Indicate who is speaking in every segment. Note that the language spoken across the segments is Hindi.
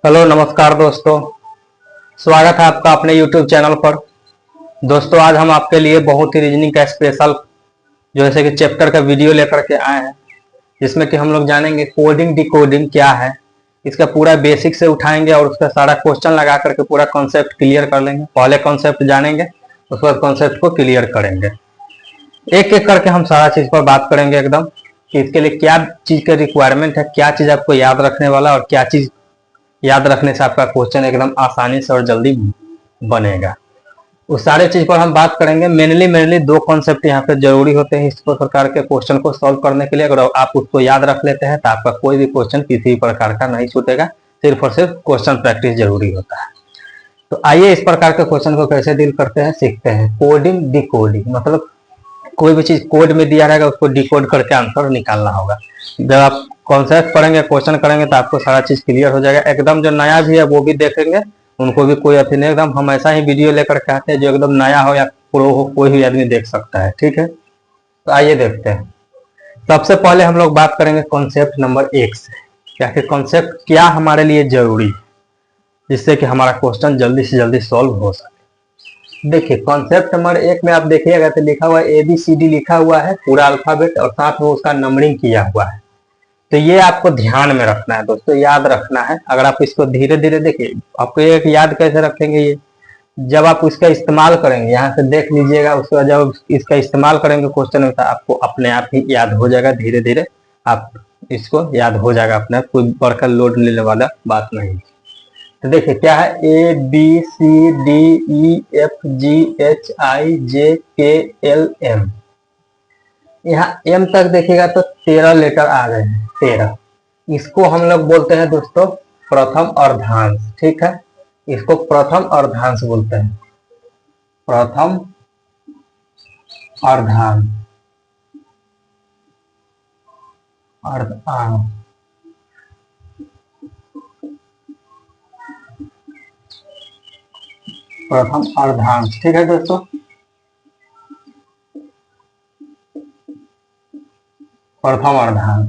Speaker 1: हेलो नमस्कार दोस्तों, स्वागत है आपका अपने YouTube चैनल पर। दोस्तों आज हम आपके लिए बहुत ही रीजनिंग का स्पेशल जैसे कि चैप्टर का वीडियो लेकर के आए हैं, जिसमें कि हम लोग जानेंगे कोडिंग डिकोडिंग क्या है। इसका पूरा बेसिक से उठाएंगे और उसका सारा क्वेश्चन लगा करके पूरा कॉन्सेप्ट क्लियर कर लेंगे। पहले कॉन्सेप्ट जानेंगे, उसके बाद कॉन्सेप्ट को क्लियर करेंगे। एक एक करके हम सारा चीज पर बात करेंगे एकदम कि इसके लिए क्या चीज का रिक्वायरमेंट है, क्या चीज आपको याद रखने वाला और क्या चीज याद रखने से आपका क्वेश्चन एकदम आसानी से और जल्दी बनेगा। उस सारे चीज पर हम बात करेंगे। मेनली दो कॉन्सेप्ट यहाँ पे जरूरी होते हैं इस प्रकार के क्वेश्चन को सॉल्व करने के लिए। अगर आप उसको याद रख लेते हैं तो आपका कोई भी क्वेश्चन किसी प्रकार का नहीं छूटेगा। सिर्फ और सिर्फ क्वेश्चन प्रैक्टिस जरूरी होता है। तो आइए इस प्रकार के क्वेश्चन को कैसे डील करते हैं सीखते हैं। कोडिंग डिकोडिंग मतलब कोई भी चीज कोड में दिया रहेगा उसको डिकोड करके आंसर निकालना होगा। जब आप कॉन्सेप्ट पढ़ेंगे, क्वेश्चन करेंगे तो आपको सारा चीज क्लियर हो जाएगा। एकदम जो नया भी है वो भी देखेंगे, उनको भी कोई अथी नहीं। एकदम हम ऐसा ही वीडियो लेकर के आते हैं जो एकदम नया हो या प्रो हो, कोई भी आदमी देख सकता है। ठीक है, तो आइए देखते हैं। सबसे पहले हम लोग बात करेंगे कॉन्सेप्ट नंबर 1 से, क्या कि कॉन्सेप्ट क्या हमारे लिए जरूरी है जिससे कि हमारा क्वेश्चन जल्दी से जल्दी सॉल्व हो सके। देखिए कॉन्सेप्ट नंबर 1 में आप देखिएगा तो लिखा हुआ है ABCD लिखा हुआ है पूरा अल्फाबेट और साथ में उसका नंबरिंग किया हुआ है। तो ये आपको ध्यान में रखना है दोस्तों, याद रखना है। अगर आप इसको धीरे धीरे देखिए, आपको एक याद कैसे रखेंगे, ये जब आप इसका इस्तेमाल करेंगे, यहाँ से देख लीजिएगा, उसके बाद जब इसका इस्तेमाल करेंगे क्वेश्चन में तो आपको अपने आप ही याद हो जाएगा। धीरे धीरे आप इसको याद हो जाएगा अपने आप, कोई बड़का लोड लेने वाला बात नहीं। तो देखिए क्या है, ABCDEFGHIJKLM। यहाँ M तक देखिएगा तो 13 लेटर आ गए हैं, 13। इसको हम लोग बोलते हैं दोस्तों प्रथम अर्धांश। ठीक है, इसको प्रथम अर्धांश बोलते हैं, प्रथम अर्धांश अर्धांश। प्रथम अर्धांश, ठीक है दोस्तों, प्रथम अर्धांश।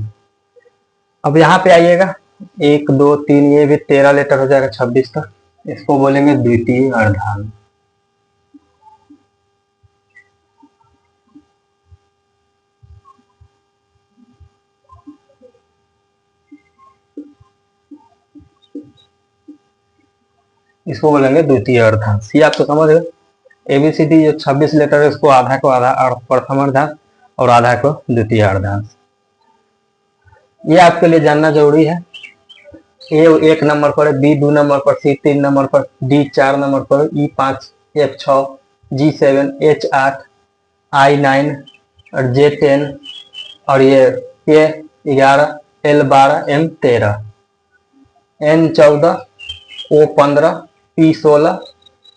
Speaker 1: अब यहाँ पे आइएगा 1 2 3, ये भी 13 लेटर हो जाएगा, 26 तक। इसको बोलेंगे द्वितीय अर्धांश। इसको बोलेंगे द्वितीय अर्धांश। ये आपको समझ गए। ABCD जो 26 लेटर है उसको आधा को आधा प्रथम अर्धांश और आधा को द्वितीय अर्धांश। ये आपके लिए जानना जरूरी है। A 1 नंबर पर, B 2 नंबर पर, C 3 नंबर पर, D 4 नंबर पर, E 5, F 6, G 7, H 8, I 9 और J 10 और ये K 11, L 12, M 13, N 14, O 15, P 16,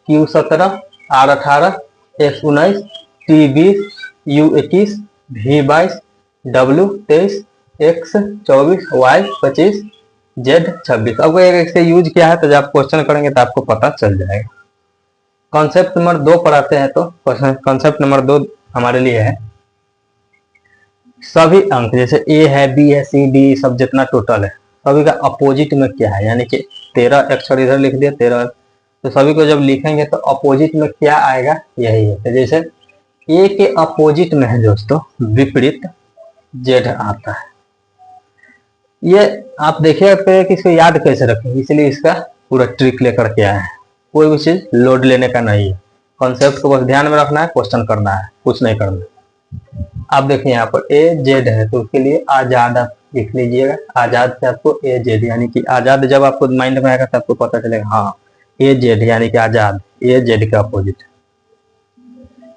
Speaker 1: Q 17, R 18, S 19, T 20, U 21, V 22, W 23, X 24, Y 25, Z 26। अब एक से यूज किया है तो जब आप क्वेश्चन करेंगे तो आपको पता चल जाएगा। कॉन्सेप्ट नंबर 2 पर आते हैं तो कॉन्सेप्ट नंबर 2 हमारे लिए है सभी अंक, जैसे A है, B है, C D सब जितना टोटल है, सभी का अपोजिट में क्या है। यानी कि 13 अक्षर इधर लिख दिया 13, तो सभी को जब लिखेंगे तो अपोजिट में क्या आएगा यही है। तो जैसे A के अपोजिट में है दोस्तों विपरीत Z आता है। ये आप देखिए कि इसको याद कैसे रखेंगे, इसलिए इसका पूरा ट्रिक लेकर के आए हैं। कोई भी चीज लोड लेने का नहीं है, कॉन्सेप्ट को बस ध्यान में रखना है, क्वेश्चन करना है, कुछ नहीं करना। आप देखिए यहाँ पर AZ है तो उसके लिए आजाद आप लिख लीजिएगा। आजाद से आपको AZ यानी कि आजाद जब आपको माइंड में आएगा तो आपको पता चलेगा हाँ AZ यानी कि आजाद, AZ का अपोजिट।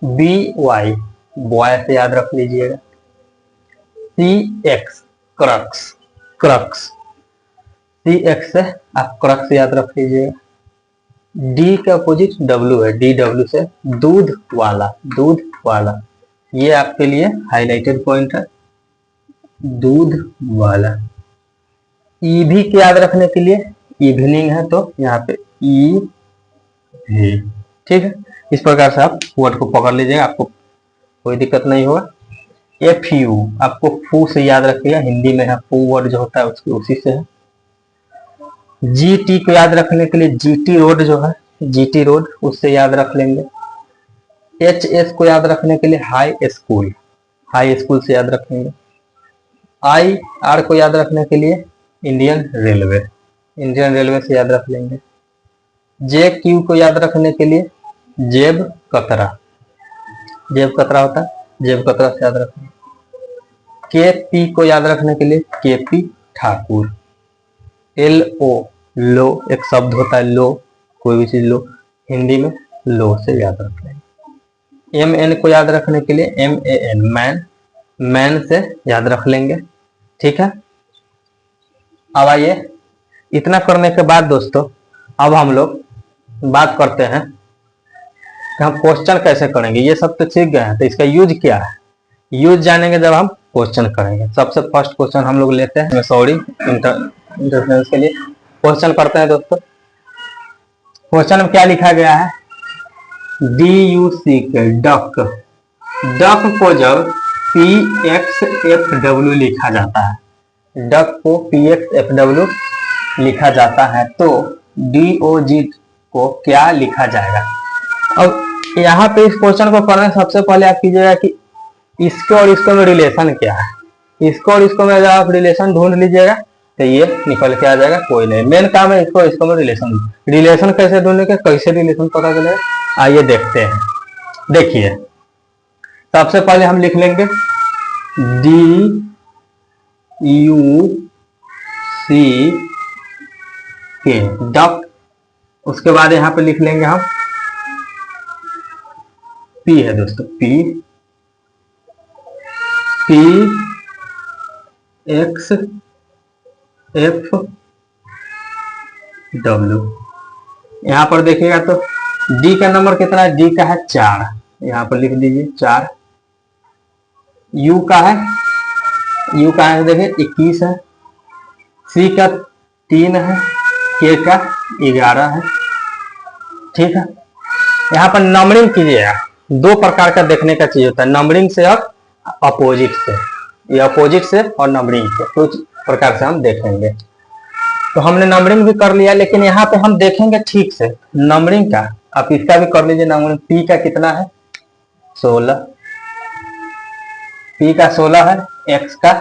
Speaker 1: BY बॉय से याद रख लीजिएगा। CX क्रक्स, क्रक्स CX से आप क्रक्स याद रख लीजिएगा। D का अपोजिट W है, DW से दूध वाला, दूध वाला। ये आपके लिए हाईलाइटेड पॉइंट है, दूध वाला। EV के याद रखने के लिए इवनिंग है तो यहाँ पे EV। ठीक है, इस प्रकार से आप वर्ड को पकड़ लीजिएगा, आपको कोई दिक्कत नहीं होगा। FU आपको फू से याद रखिएगा, हिंदी में है फू वर्ड जो होता है उसकी उसी से है। GT को याद रखने के लिए GT रोड जो है, GT रोड उससे याद रख लेंगे। HS को याद रखने के लिए हाई स्कूल, हाई स्कूल से याद रखेंगे। IR को याद रखने के लिए इंडियन रेलवे, इंडियन रेलवे से याद रख लेंगे। JQ को याद रखने के लिए जेब कतरा, जेब कतरा होता है, जेब कतरा से याद रखेंगे। KP को याद रखने के लिए KP ठाकुर। LO लो एक शब्द होता है, लो कोई भी चीज लो, हिंदी में लो से याद रख लेंगे। MN को याद रखने के लिए MAN मैन, मैन से याद रख लेंगे। ठीक है, अब आइए इतना करने के बाद दोस्तों अब हम लोग बात करते हैं कि हम क्वेश्चन कैसे करेंगे। ये सब तो सीख गए हैं, तो इसका यूज क्या है, यूज जानेंगे जब हम क्वेश्चन करेंगे। सबसे फर्स्ट क्वेश्चन हम लोग लेते हैं, सॉरी इंटरफेरेंस के लिए क्वेश्चन करते हैं दोस्तों। क्वेश्चन में क्या लिखा गया है, DUC के डक, डक को जब PXFW लिखा जाता है, डक को PXFW लिखा जाता है तो DOG को क्या लिखा जाएगा। अब यहाँ पे इस क्वेश्चन को करने सबसे पहले आप कीजिएगा कि इसको और इसको में रिलेशन क्या है, इसको और इसको में जब आप रिलेशन ढूंढ लीजिएगा तो ये निकल के आ जाएगा। कोई नहीं, मेन काम है इसको इसको में रिलेशन, रिलेशन कैसे ढूंढेंगे, कैसे रिलेशन पता चलेगा, आइए देखते हैं। देखिए सबसे पहले हम लिख लेंगे DUC के डक, उसके बाद यहाँ पे लिख लेंगे हम P है दोस्तों, PXFW। यहाँ पर देखिएगा तो D का नंबर कितना है, D का है 4, यहाँ पर लिख दीजिए 4। U का है, U का है देखिए 21 है, C का 3 है, K का 11 है। ठीक है, यहाँ पर नंबरिंग कीजिएगा, दो प्रकार का देखने का चीज होता है, नंबरिंग से और अपोजिट से, ये अपोजिट से और नंबरिंग से, कुछ प्रकार से हम देखेंगे। तो हमने नंबरिंग भी कर लिया, लेकिन यहाँ पे हम देखेंगे ठीक से नंबरिंग का। आप इसका भी कर लीजिए नंबरिंग। P का कितना है 16, P का 16 है, X का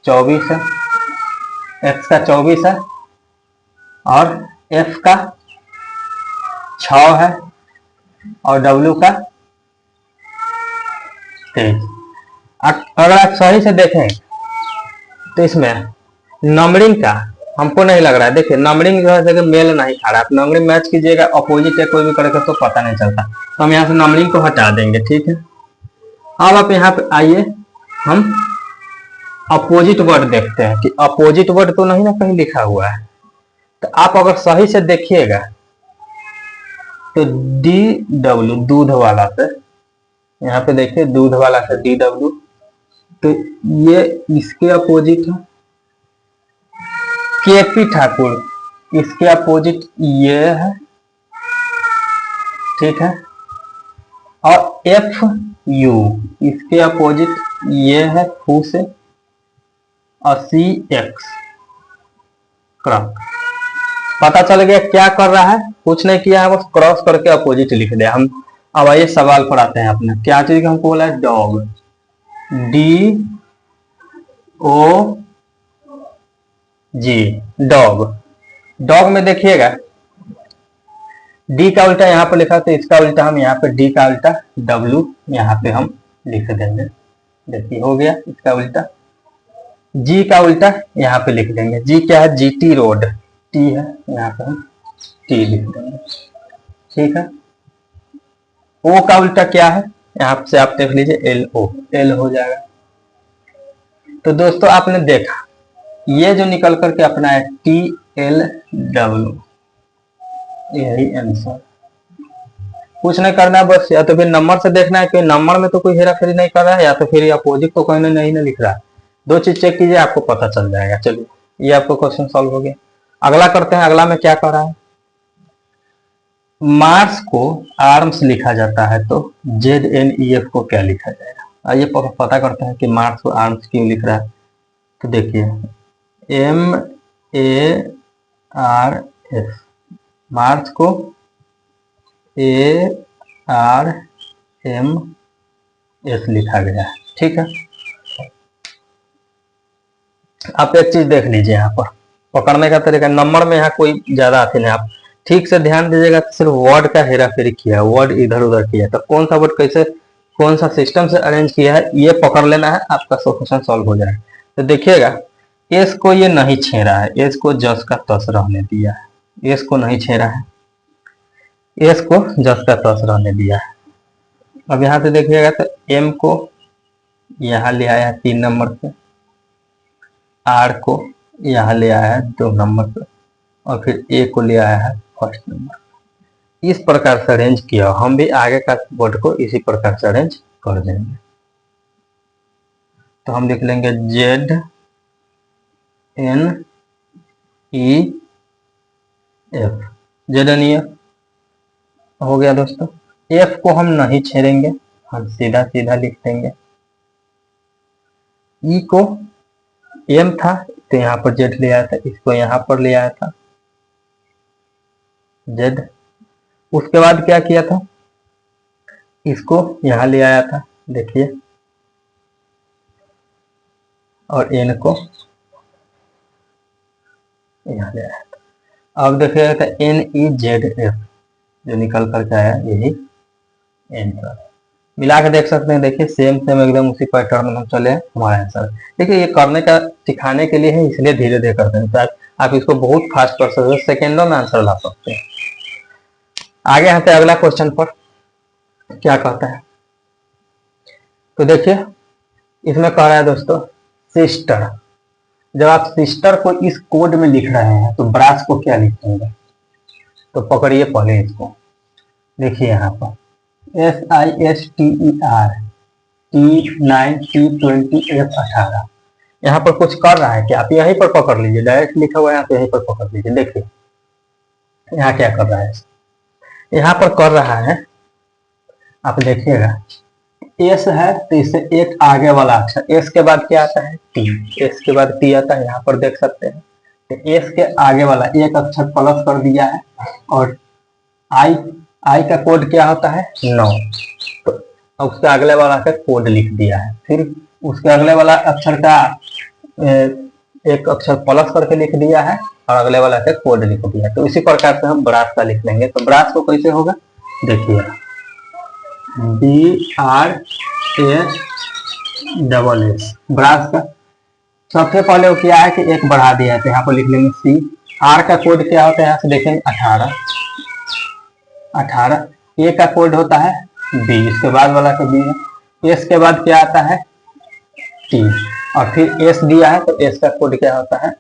Speaker 1: 24 है, X का 24 है और F का 6 है और W का 23। अगर आप सही से देखें तो इसमें नंबरिंग का हमको नहीं लग रहा है। देखिए नंबरिंग जो है मेल नहीं खा रहा है, आप नंबरिंग मैच कीजिएगा, अपोजिट है कोई भी करेगा तो पता नहीं चलता, तो हम यहाँ से नंबरिंग को हटा देंगे। ठीक है, अब आप यहाँ पे आइए, हम अपोजिट वर्ड देखते हैं कि अपोजिट वर्ड तो नहीं ना कहीं लिखा हुआ है। तो आप अगर सही से देखिएगा तो DW दूध वाला से, यहाँ पे देखिए दूध वाला से DW, तो ये इसके अपोजिट है। KP ठाकुर इसके अपोजिट ये है। ठीक है, और FU इसके अपोजिट ये है फू से, और CX क्रॉस। पता चल गया क्या कर रहा है, कुछ नहीं किया है, बस क्रॉस करके अपोजिट लिख दिया हम। अब आइए सवाल पर आते हैं अपने, क्या चीज हमको बोला है, डॉग, DOG डॉग। डॉग में देखिएगा D का उल्टा यहाँ पे लिखा, तो इसका उल्टा हम यहाँ पे D का उल्टा W यहाँ पे हम लिख देंगे। देखिए हो गया इसका उल्टा। G का उल्टा यहाँ पे लिख देंगे, G क्या है, GT रोड, T है, यहाँ पे हम T लिख देंगे। ठीक है, O का उल्टा क्या है, यहाँ से आप देख लीजिए LO, L हो जाएगा। तो दोस्तों आपने देखा ये जो निकल करके अपना है TLW, यही आंसर। कुछ नहीं करना है, बस या तो फिर नंबर से देखना है कि नंबर में तो कोई हेरा फेरी नहीं कर रहा है, या तो फिर अपोजिट तो कोई नहीं ना लिख रहा है। दो चीज चेक कीजिए, आपको पता चल जाएगा। चलिए ये आपको क्वेश्चन सॉल्व हो गया। अगला करते हैं, अगला में क्या कर रहा है, मार्स को आर्म्स लिखा जाता है तो ZNEF को क्या लिखा जाएगा। आइए पता करते हैं कि मार्स को आर्म्स क्यों लिख रहा है। तो देखिए आर एस, मार्च को ए आर एम एस लिखा गया है। ठीक है, आप एक चीज देख लीजिए, यहाँ पर पकड़ने का तरीका, नंबर में यहाँ कोई ज्यादा आते नहीं, आप ठीक से ध्यान दीजिएगा तो सिर्फ वर्ड का हेरा फेरी किया है, वर्ड इधर उधर किया है, तो कौन सा वर्ड कैसे कौन सा सिस्टम से अरेंज किया है ये पकड़ लेना है, आपका क्वेश्चन सॉल्व हो जाएगा। तो देखिएगा, एस को ये नहीं छेड़ा है, एस को जस का तस रहने दिया है, एस को नहीं छेड़ा है, एस को जस का तस रहने दिया है। अब यहाँ से देखिएगा तो एम को यहाँ ले आया है 3 नंबर पे, आर को यहाँ ले आया है 2 नंबर पे, और फिर ए को ले आया है 1st नंबर। इस प्रकार से अरेंज किया, हम भी आगे का वर्ड को इसी प्रकार से अरेंज कर देंगे। तो हम लिख लेंगे Z N E F, Z N E F हो गया दोस्तों। एफ को हम नहीं छेड़ेंगे, हम सीधा सीधा लिख देंगे। ई को एम था तो यहाँ पर जेड ले आया था, इसको यहाँ पर ले आया था जेड। उसके बाद क्या किया था, इसको यहाँ ले आया था, देखिए, और एन को यहाँ ले आया था। अब देखिएगा तो एन ई जेड एफ जो निकल करके आया यही आंसर मिला के देख सकते हैं। देखिए सेम सेम एकदम उसी पैटर्न में हम चले हमारा आंसर। देखिए ये करने का सिखाने के लिए है, इसलिए धीरे धीरे करते हैं, तो आप इसको बहुत फास्ट कर सकते हैं, सेकेंडों में आंसर ला सकते हैं। आगे आते हैं अगला क्वेश्चन पर, क्या कहता है। तो देखिए इसमें कह रहा है दोस्तों सिस्टर, जब आप सिस्टर को इस कोड में लिख रहे हैं तो ब्रास को क्या लिखेंगे, तो पकड़िए पहले इसको, देखिए यहाँ पर SISTER T9T20F18, यहाँ पर कुछ कर रहा है कि आप यहीं पर पकड़ लीजिए, डायरेक्ट लिखा हुआ है यहाँ पे, यहीं पर पकड़ लीजिए। देखिए यहाँ क्या कर रहा है, यहाँ पर कर रहा है, आप देखिएगा एस है तो इससे एक आगे वाला अक्षर, एस के बाद क्या आता है टी, एस के बाद टी आता है, यहाँ पर देख सकते हैं। तो एस के आगे वाला एक अक्षर प्लस कर दिया है, और आई का कोड क्या होता है 9, तो उसके अगले वाला का कोड लिख दिया है, फिर उसके अगले वाला अक्षर का एक अक्षर प्लस करके लिख दिया है, और अगले वाला का कोड लिख दिया है। तो इसी प्रकार से हम ब्रास का लिख लेंगे। तो ब्रास को कैसे होगा, देखिए BRAS, ब्रास का सबसे पहले वो क्या है कि एक बढ़ा दिया है, तो यहाँ पर लिख लेंगे C। आर का कोड क्या होता है, यहाँ से देखेंगे 18, ए का कोड होता है B, इसके बाद वाला का B है, एस के बाद क्या आता है T, और फिर एस दिया है तो एस का कोड क्या होता है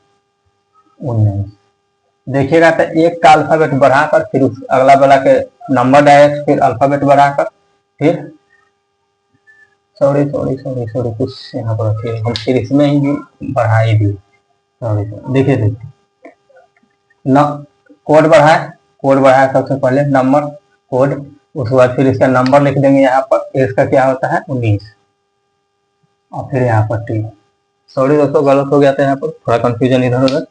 Speaker 1: 19। देखिएगा तो एक का अल्फाबेट बढ़ाकर फिर उस अगला वाला के नंबर डायरेक्ट, फिर अल्फाबेट बढ़ाकर, फिर सॉरी कुछ यहाँ पर रखिए, हम फिर इसमें ही बढ़ा ही दिए, सॉरी देखिए न कोड बढ़ाया सबसे पहले नंबर कोड, उसके बाद फिर इसका नंबर लिख देंगे यहाँ पर, इसका क्या होता है 19, और फिर यहाँ पर टी। सॉरी दोस्तों गलत हो गया था, यहाँ पर थोड़ा कंफ्यूजन इधर उधर।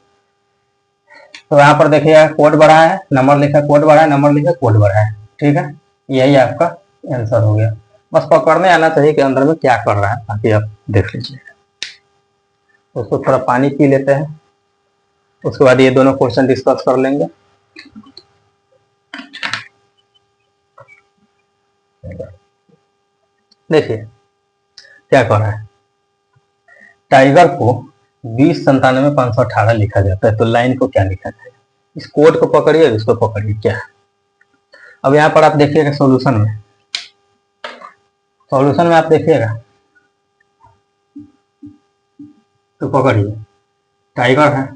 Speaker 1: तो यहाँ पर देखिए कोड बढ़ा है, नंबर लिखा, कोड बढ़ा है, नंबर लिखा, कोड बढ़ा है। ठीक है, यही आपका आंसर हो गया। बस पकड़ने आना चाहिए कि अंदर में क्या कर रहा है, ताकि आप देख लीजिए। उसको थोड़ा पानी पी लेते हैं, उसके बाद ये दोनों क्वेश्चन डिस्कस कर लेंगे। देखिए क्या कर रहा है, टाइगर को 2097-518 लिखा जाता है, तो लाइन को क्या लिखा जाएगा, इस कोड को पकड़िए, इसको पकड़िए क्या है। अब यहाँ पर आप देखिएगा सॉल्यूशन में आप देखिएगा तो पकड़िए, टाइगर है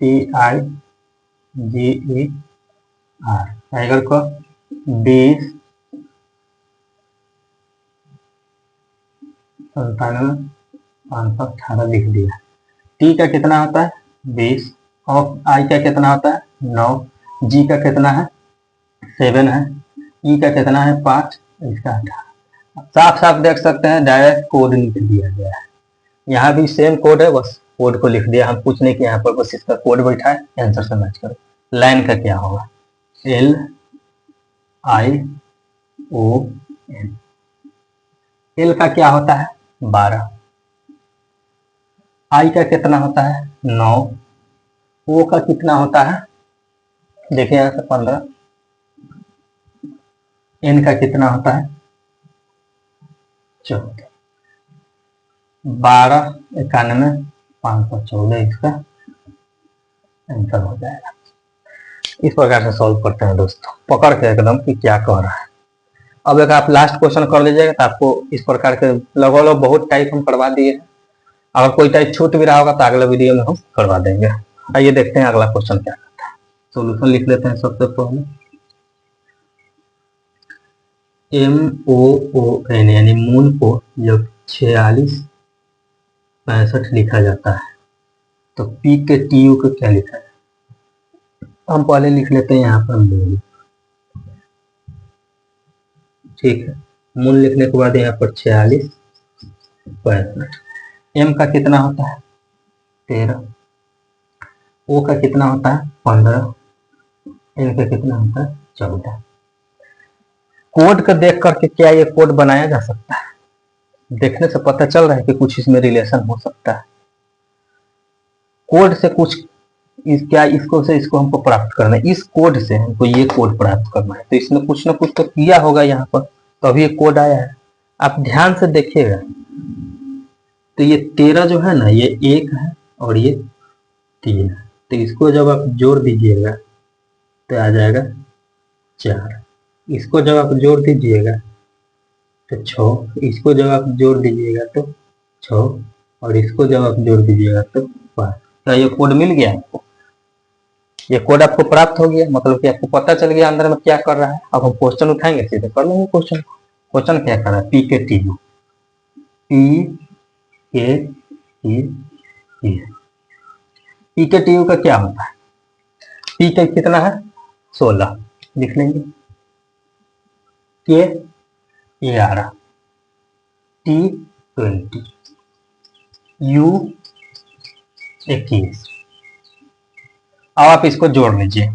Speaker 1: TIGER, टाइगर को 2097-518 लिख दिया। टी का कितना होता है 20, और आई का कितना होता है 9, जी का कितना है 7 है, ई का कितना है 5, इसका 18। साफ साफ देख सकते हैं डायरेक्ट कोड लिख दिया गया है। यहाँ भी सेम कोड है, बस कोड को लिख दिया, हम कुछ नहीं किया यहाँ पर, बस इसका कोड बैठा है, आंसर से मैच करो। लाइन का क्या होगा, LION। एल का क्या होता है 12, आई का कितना होता है 9, ओ का कितना होता है देखिए यहाँ से 15, एन का कितना होता है 14, 12 91 514 इसका आंसर हो जाएगा। इस प्रकार से सॉल्व करते हैं दोस्तों, पकड़ के एकदम कि क्या कह रहा है। अब अगर आप लास्ट क्वेश्चन कर लीजिएगा तो आपको इस प्रकार के लगभग बहुत टाइप हम करवा दिए हैं। अगर कोई टाइप छूट भी रहा होगा तो अगले वीडियो में हम करवा देंगे। आइए देखते हैं अगला क्वेश्चन क्या करता है। सोल्यूशन लिख लेते हैं सबसे पहले। MOON यानी मून को जब 4665 लिखा जाता है तो P के TU को क्या लिखा है, हम पहले लिख लेते हैं यहाँ पर मून। ठीक है, मून लिखने के बाद यहाँ पर 4665, M का कितना होता है 13, O का कितना होता है 15, N का कितना होता है 14। कोड को देख करके क्या ये कोड बनाया जा सकता है, देखने से पता चल रहा है कि कुछ इसमें रिलेशन हो सकता है। कोड से कुछ क्या इसको से इसको हमको प्राप्त करना है, इस कोड से हमको ये कोड प्राप्त करना है, तो इसने कुछ ना कुछ तो किया होगा यहाँ पर, तभी ये कोड आया है। आप ध्यान से देखिएगा तो ये 13 जो है ना, ये 1 है और ये 3 है, तो इसको जब आप जोड़ दीजिएगा तो आ जाएगा 4, इसको जब आप जोड़ दीजिएगा तो 6, इसको जब आप जोड़ दीजिएगा तो 6, और इसको जब आप जोड़ दीजिएगा तो 5। तो ये कोड मिल गया आपको, ये कोड आपको प्राप्त हो गया, मतलब कि आपको पता चल गया अंदर में क्या कर रहा है। अब हम क्वेश्चन उठाएंगे, सीधे कर लेंगे क्वेश्चन। क्वेश्चन क्या कर रहा है, P के TU, P के TU का क्या होता है, P का कितना है 16 लिख लेंगे, K 11, T 20, U 21। अब आप इसको जोड़ लीजिए,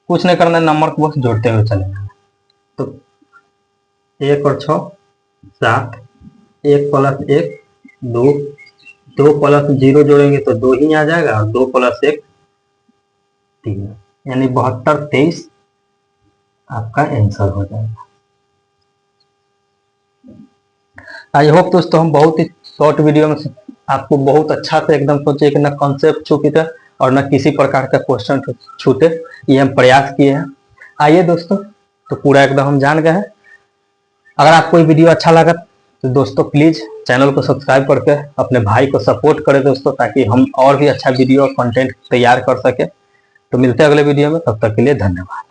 Speaker 1: कुछ नहीं करना, नंबर को बस जोड़ते हुए चले जाना। तो 1 और 6 7, 1 प्लस 1 2, 2 प्लस 0 जोड़ेंगे तो 2 ही आ जाएगा, और 2 प्लस 1 3, यानी 72 23 आपका आंसर हो जाएगा। आई होप दोस्तों हम बहुत ही शॉर्ट वीडियो में आपको बहुत अच्छा से एकदम सोचे कि ना कॉन्सेप्ट छूटे और न किसी प्रकार का क्वेश्चन छूटे, ये हम प्रयास किए हैं। आइए दोस्तों, तो पूरा एकदम हम जान गए हैं। अगर आपको ये वीडियो अच्छा लगा तो दोस्तों प्लीज चैनल को सब्सक्राइब करके अपने भाई को सपोर्ट करें दोस्तों, ताकि हम और भी अच्छा वीडियो और कंटेंट तैयार कर सके। तो मिलते हैं अगले वीडियो में, तब तक के लिए धन्यवाद।